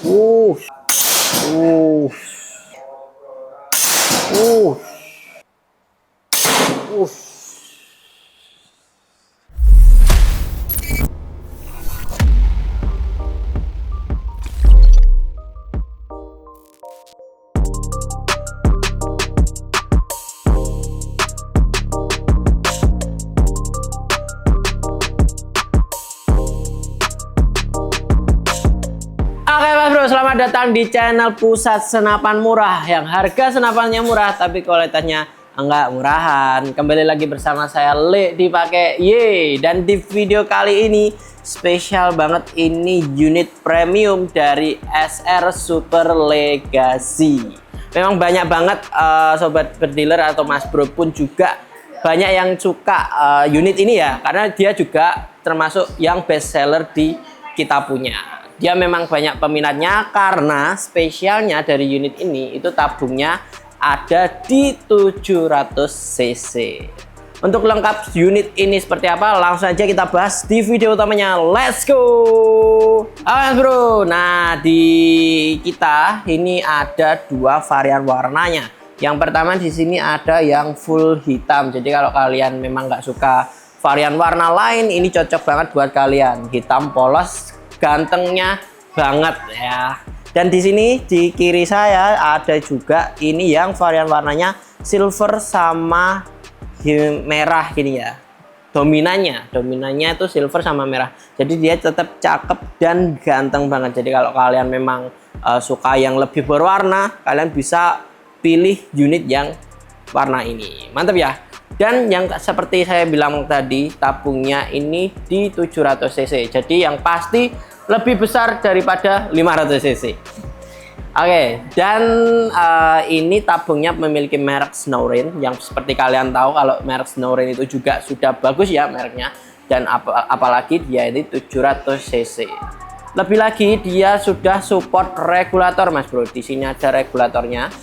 Uh, uh, uh, uh. Oke Mas Bro, selamat datang di channel Pusat Senapan Murah yang harga senapannya murah tapi kualitasnya enggak murahan. Kembali lagi bersama saya Le dipakai Y, dan di video kali ini spesial banget, ini unit premium dari SR Super Legacy. Memang banyak banget sobat berdealer atau Mas Bro pun juga banyak yang suka unit ini ya, karena dia juga termasuk yang best seller di kita punya. Dia memang banyak peminatnya karena spesialnya dari unit ini itu tabungnya ada di 700 cc. Untuk lengkap unit ini seperti apa, langsung aja kita bahas di video utamanya. Let's go! Oke bro, nah di kita ini ada dua varian warnanya. Yang pertama di sini ada yang full hitam. Jadi kalau kalian memang nggak suka varian warna lain, ini cocok banget buat kalian. Hitam polos, gantengnya banget ya. Dan di sini di kiri saya ada juga ini yang varian warnanya silver sama merah gini ya. Dominannya itu silver sama merah. Jadi dia tetap cakep dan ganteng banget. Jadi kalau kalian memang suka yang lebih berwarna, kalian bisa pilih unit yang warna ini. Mantap ya. Dan yang seperti saya bilang tadi, tabungnya ini di 700 cc. Jadi yang pasti lebih besar daripada 500 cc. Oke, dan ini tabungnya memiliki merek Snowrain, yang seperti kalian tahu kalau merek Snowrain itu juga sudah bagus ya mereknya. Dan apalagi dia ini 700 cc. Lebih lagi dia sudah support regulator Mas Bro. Di sini ada regulatornya.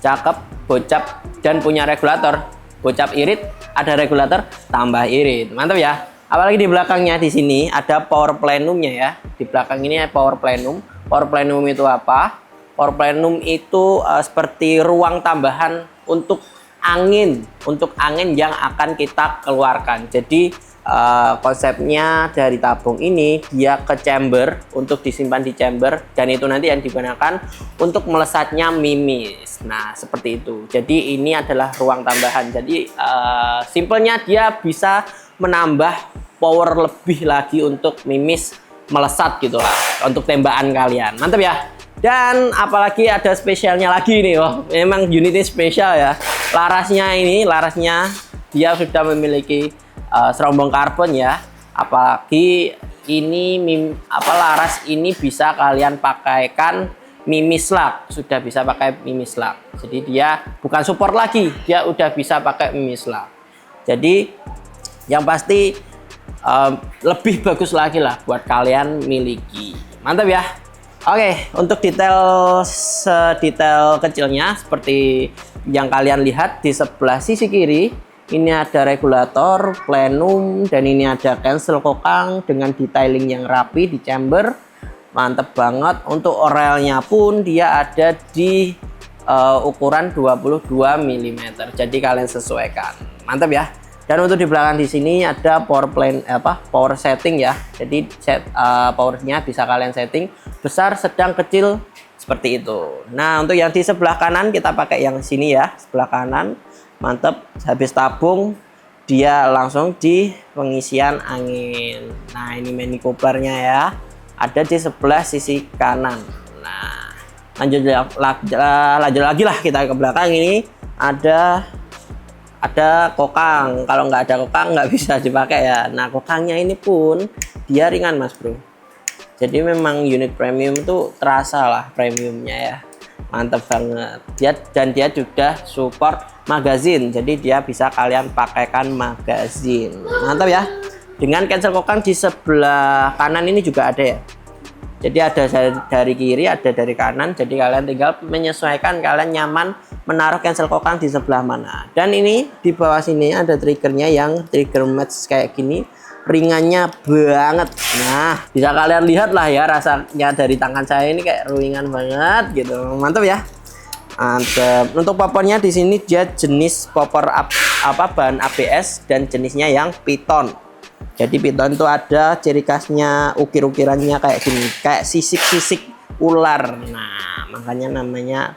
Cakep, bocap, dan punya regulator. Bocap irit, ada regulator, tambah irit. Mantap ya. Apalagi di belakangnya di sini ada power plenumnya ya. Di belakang ini ada power plenum. Power plenum itu apa? Power plenum itu seperti ruang tambahan untuk angin yang akan kita keluarkan. Jadi konsepnya dari tabung ini dia ke chamber untuk disimpan di chamber, dan itu nanti yang digunakan untuk melesatnya mimis. Nah seperti itu. Jadi ini adalah ruang tambahan. Jadi simpelnya dia bisa menambah power lebih lagi untuk mimis melesat gitu lah, untuk tembakan kalian. Mantap ya. Dan apalagi ada spesialnya lagi nih. Oh, memang unitnya spesial ya. Larasnya dia sudah memiliki serombong karbon ya. Apalagi ini laras ini bisa kalian pakaikan mimis lock, sudah bisa pakai mimis lock. Jadi dia bukan support lagi, dia udah bisa pakai mimis lock. Jadi yang pasti lebih bagus lagi lah buat kalian miliki. Mantap ya. Oke, untuk sedetail kecilnya seperti yang kalian lihat di sebelah sisi kiri, ini ada regulator, plenum, dan ini ada cancel kokang dengan detailing yang rapi di chamber. Mantep banget. Untuk orelnya pun dia ada di ukuran 22 mm. Jadi kalian sesuaikan. Mantap ya. Dan untuk di belakang di sini ada power setting ya. Jadi powernya bisa kalian setting besar, sedang, kecil seperti itu. Nah untuk yang di sebelah kanan kita pakai yang sini ya, sebelah kanan. Mantap, habis tabung dia langsung di pengisian angin. Nah ini mini couplernya ya, ada di sebelah sisi kanan. Nah lanjut lagi lah kita ke belakang. Ini ada kokang. Kalau nggak ada kokang nggak bisa dipakai ya. Nah kokangnya ini pun dia ringan Mas Bro. Jadi memang unit premium itu terasa lah premiumnya ya. Mantap banget. Dia juga support magazine. Jadi dia bisa kalian pakaikan magazine. Mantap ya. Dengan cancel kokang di sebelah kanan ini juga ada ya. Jadi ada dari kiri, ada dari kanan. Jadi kalian tinggal menyesuaikan kalian nyaman menaruh cancel kokang di sebelah mana. Dan ini di bawah sini ada triggernya yang trigger match kayak gini. ringannya banget. Nah, bisa kalian lihat lah ya rasanya dari tangan saya ini kayak ringan banget gitu. Mantap ya. Mantap. Untuk popornya di sini dia jenis popor bahan ABS dan jenisnya yang piton. Jadi piton itu ada ciri khasnya, ukir-ukirannya kayak gini, kayak sisik-sisik ular. Nah, makanya namanya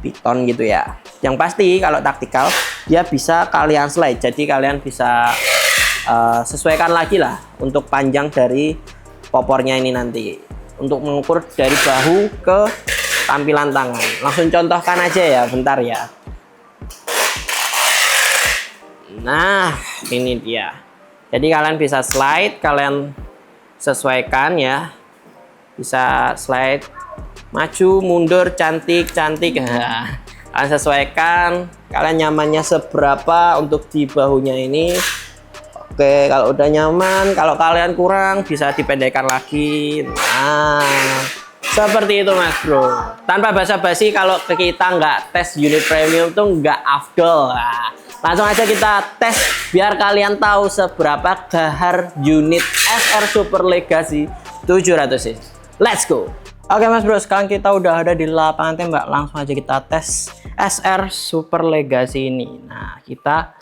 piton gitu ya. Yang pasti kalau taktikal dia bisa kalian slide. Jadi kalian bisa sesuaikan lagi lah untuk panjang dari popornya ini nanti untuk mengukur dari bahu ke tampilan tangan. Langsung contohkan aja ya, bentar ya. Nah, ini dia. Jadi kalian bisa slide, kalian sesuaikan ya. Bisa slide maju, mundur, cantik. Nah, kalian sesuaikan, kalian nyamannya seberapa untuk di bahunya ini. Oke, kalau udah nyaman, kalau kalian kurang bisa dipendekkan lagi. Nah, seperti itu Mas Bro. Tanpa basa-basi, kalau kita nggak tes unit premium tuh nggak afdol. Nah, langsung aja kita tes biar kalian tahu seberapa gahar unit SR Super Legacy 700 cc. Let's go. Oke Mas Bro, sekarang kita udah ada di lapangan tembak. Langsung aja kita tes SR Super Legacy ini. Nah, kita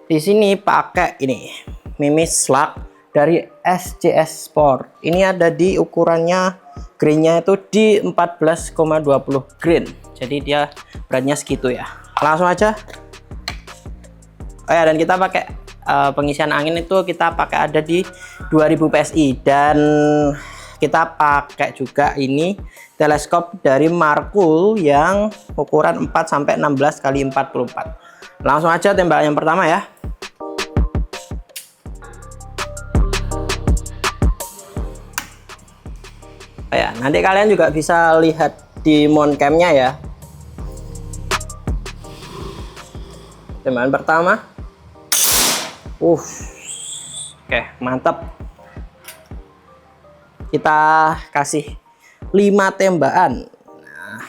di sini pakai ini Mimis Slug dari SCS Sport. Ini ada di ukurannya grainnya itu di 14,20 grain. Jadi dia beratnya segitu ya. Langsung aja. Oh ya, dan kita pakai pengisian angin itu kita pakai ada di 2000 PSI, dan kita pakai juga ini teleskop dari Markul yang ukuran 4 sampai 16 kali 44. Langsung aja tembakan yang pertama ya. Oh ya, nanti kalian juga bisa lihat di mount cam-nya ya. Tembakan pertama. Oke, mantap. Kita kasih 5 tembakan. Nah.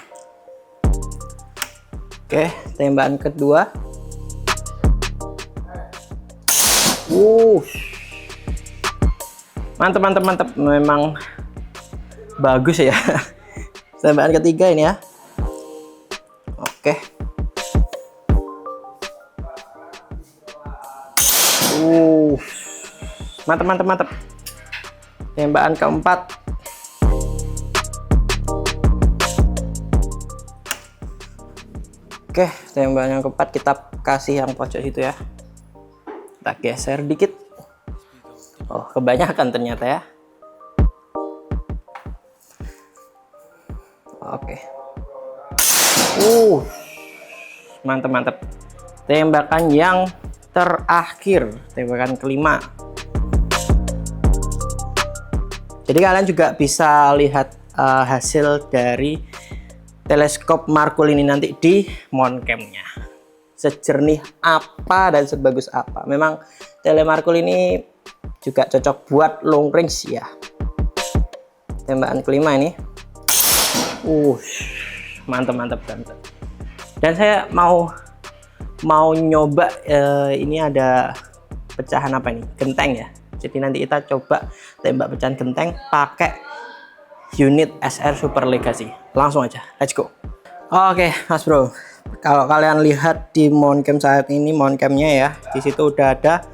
Oke, tembakan kedua. Mantap. Memang bagus ya. Tembakan ketiga ini ya. Oke. Mantap. Tembakan keempat. Oke, tembakan yang keempat kita kasih yang pojok situ ya. Kita geser dikit. Oh, kebanyakan ternyata ya. Oke. Mantap. Tembakan yang terakhir, tembakan kelima. Jadi kalian juga bisa lihat hasil dari teleskop Markul ini nanti di mount cam-nya. Sejernih apa dan sebagus apa. Memang tele Markul ini juga cocok buat long range ya. Tembakan kelima ini. Mantap. Dan saya mau nyoba ini ada pecahan apa ini? Genteng ya. Jadi nanti kita coba tembak pecahan genteng pakai unit SR Super Legacy. Langsung aja, let's go. Oke, Mas Bro. Kalau kalian lihat di mount cam saat ini, mount cam-nya ya, di situ udah ada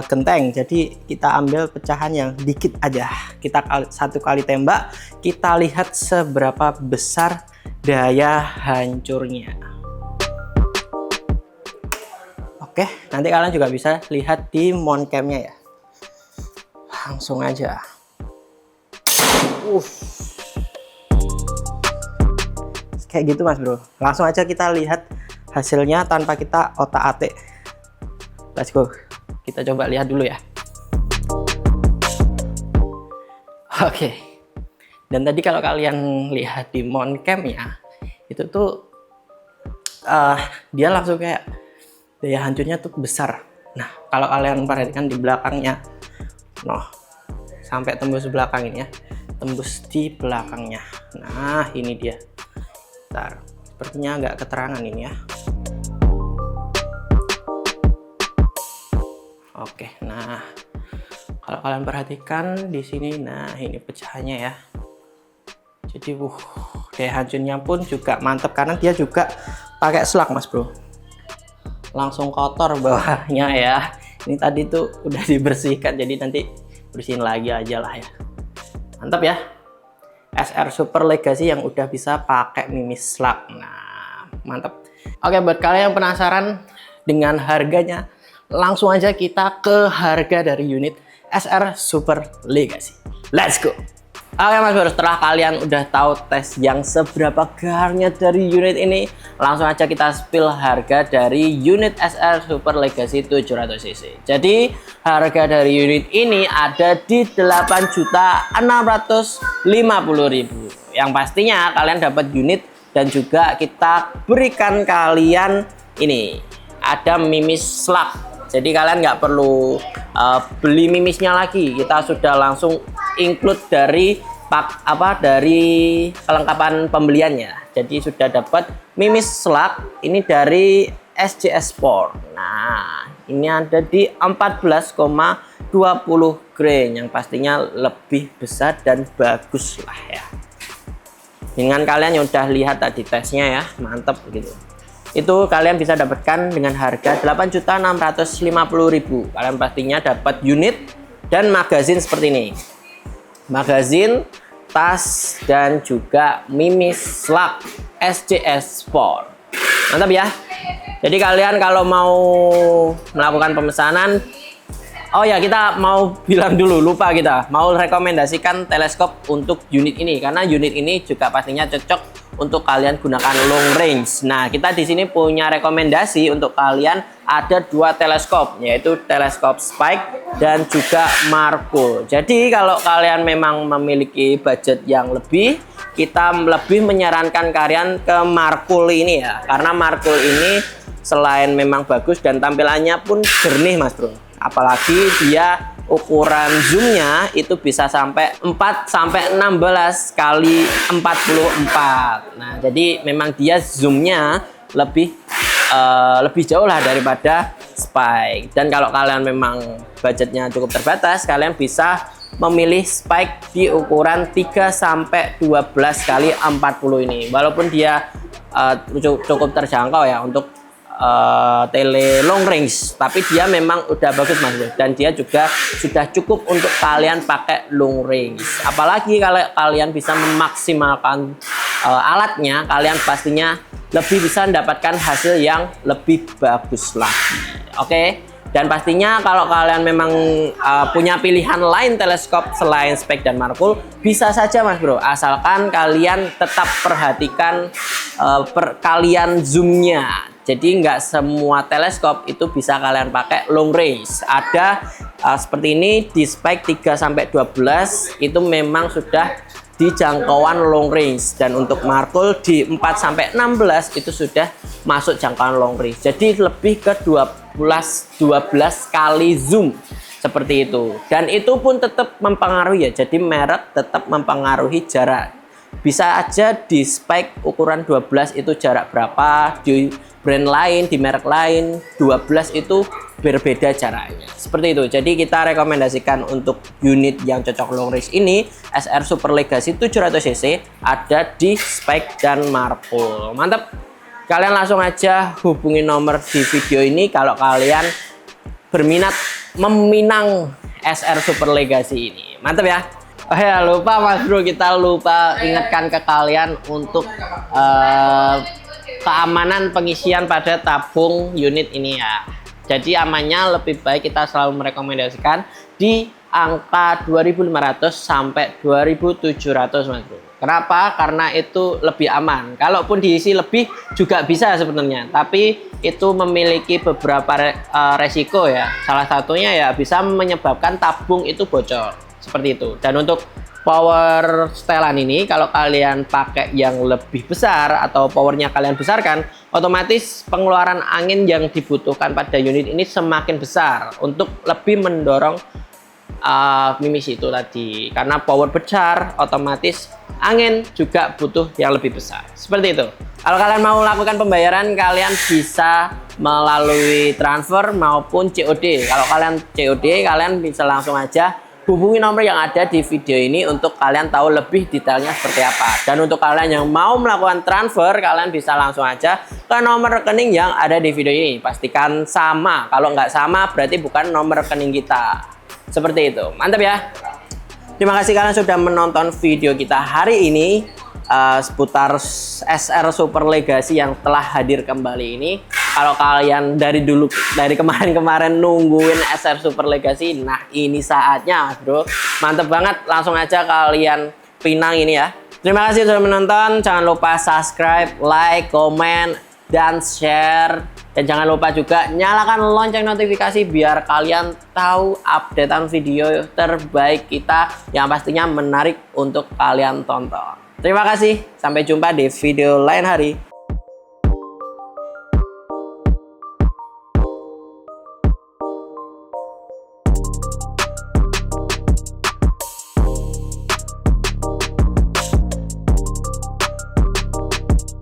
genteng. Jadi kita ambil pecahan yang dikit aja. Kita satu kali tembak, kita lihat seberapa besar daya hancurnya. Oke, nanti kalian juga bisa lihat di mount cam-nya ya. Langsung aja. Kayak gitu Mas Bro. Langsung aja kita lihat hasilnya tanpa kita otak-atik. Let's go. Kita coba lihat dulu ya. Oke. Dan tadi kalau kalian lihat di mount cam ya, itu tuh dia langsung kayak daya hancurnya tuh besar. Nah, kalau kalian perhatikan di belakangnya, sampai tembus belakang ini ya, tembus di belakangnya. Nah, ini dia. Bentar, sepertinya agak keterangan ini ya. Oke, nah Kalau kalian perhatikan di sini, nah ini pecahannya ya. Jadi daya hancurnya pun juga mantap karena dia juga pakai slug mas bro. Langsung kotor bawahnya ya. Ini tadi tuh udah dibersihkan, jadi nanti bersihin lagi aja lah ya. Mantap ya. SR Super Legacy yang udah bisa pakai mimis slug. Nah, mantap. Oke, buat kalian yang penasaran dengan harganya, langsung aja kita ke harga dari unit SR Super Legacy. Let's go. Oke mas bro, setelah kalian udah tahu tes yang seberapa garnya dari unit ini, langsung aja kita spill harga dari unit SR Super Legacy 700cc. Jadi harga dari unit ini ada di 8.650.000. Yang pastinya kalian dapat unit dan juga kita berikan kalian ini ada mimis slug. Jadi kalian nggak perlu beli mimisnya lagi, kita sudah langsung include dari dari kelengkapan pembeliannya. Jadi sudah dapat mimis slug ini dari SJS Sport. Nah, ini ada di 14,20 grain yang pastinya lebih besar dan bagus lah ya. Dengan kalian yang udah lihat tadi tesnya ya, mantap gitu. Itu kalian bisa dapatkan dengan harga 8.650.000. Kalian pastinya dapat unit dan magazin seperti ini. Magazin, tas, dan juga mimis slug SJS Sport. Mantap ya. Jadi kalian kalau mau melakukan pemesanan, oh ya kita mau bilang dulu, lupa kita mau rekomendasikan teleskop untuk unit ini karena unit ini juga pastinya cocok untuk kalian gunakan long range. Nah, kita di sini punya rekomendasi untuk kalian ada dua teleskop, yaitu teleskop Spike dan juga Markul. Jadi kalau kalian memang memiliki budget yang lebih, kita lebih menyarankan kalian ke Markul ini ya, karena Markul ini selain memang bagus dan tampilannya pun jernih mas bro. Apalagi dia ukuran zoomnya itu bisa sampai 4-16 kali 44. Nah, jadi memang dia zoomnya lebih jauh lah daripada Spike. Dan kalau kalian memang budgetnya cukup terbatas, kalian bisa memilih Spike di ukuran 3-12 kali 40 ini. Walaupun dia cukup terjangkau ya untuk tele long range, tapi dia memang udah bagus mas bro, dan dia juga sudah cukup untuk kalian pakai long range. Apalagi kalau kalian bisa memaksimalkan alatnya, kalian pastinya lebih bisa mendapatkan hasil yang lebih bagus lagi. Oke. Dan pastinya kalau kalian memang punya pilihan lain teleskop selain Spike dan Markul, bisa saja mas bro, asalkan kalian tetap perhatikan kalian zoomnya. Jadi nggak semua teleskop itu bisa kalian pakai long range. Ada seperti ini di Spike 3-12 itu memang sudah di jangkauan long range, dan untuk Markul di 4-16 itu sudah masuk jangkauan long range. Jadi lebih ke 12 kali zoom seperti itu. Dan itu pun tetap mempengaruhi ya. Jadi merek tetap mempengaruhi jarak. Bisa aja di Spike ukuran 12 itu jarak berapa, di brand lain, di merek lain 12 itu berbeda jaraknya. Seperti itu. Jadi kita rekomendasikan untuk unit yang cocok long range ini SR Super Legacy 700cc ada di Spike dan Markul. Mantap. Kalian langsung aja hubungi nomor di video ini kalau kalian berminat meminang SR Super Legacy ini. Mantap ya. Oh ya, lupa mas bro, kita lupa ingatkan ke kalian untuk keamanan pengisian pada tabung unit ini ya. Jadi amannya lebih baik kita selalu merekomendasikan di angka 2.500 sampai 2.700 mas bro. Kenapa? Karena itu lebih aman. Kalaupun diisi lebih juga bisa sebenarnya, tapi itu memiliki beberapa resiko ya. Salah satunya ya bisa menyebabkan tabung itu bocor seperti itu. Dan untuk power setelan ini, kalau kalian pakai yang lebih besar atau powernya kalian besarkan, otomatis pengeluaran angin yang dibutuhkan pada unit ini semakin besar untuk lebih mendorong mimis itu tadi. Karena power besar, otomatis angin juga butuh yang lebih besar. Seperti itu. Kalau kalian mau lakukan pembayaran, kalian bisa melalui transfer maupun COD. Kalau kalian COD, kalian bisa langsung aja hubungi nomor yang ada di video ini untuk kalian tahu lebih detailnya seperti apa. Dan untuk kalian yang mau melakukan transfer, kalian bisa langsung aja ke nomor rekening yang ada di video ini. Pastikan sama. Kalau nggak sama, berarti bukan nomor rekening kita. Seperti itu. Mantap ya. Terima kasih kalian sudah menonton video kita hari ini seputar SR Super Legacy yang telah hadir kembali ini. Kalau kalian dari kemarin-kemarin nungguin SR Super Legacy, nah ini saatnya bro. Mantep banget, langsung aja kalian pinang ini ya. Terima kasih sudah menonton, jangan lupa subscribe, like, komen, dan share. Dan jangan lupa juga nyalakan lonceng notifikasi biar kalian tahu updatean video terbaik kita yang pastinya menarik untuk kalian tonton. Terima kasih, sampai jumpa di video lain hari.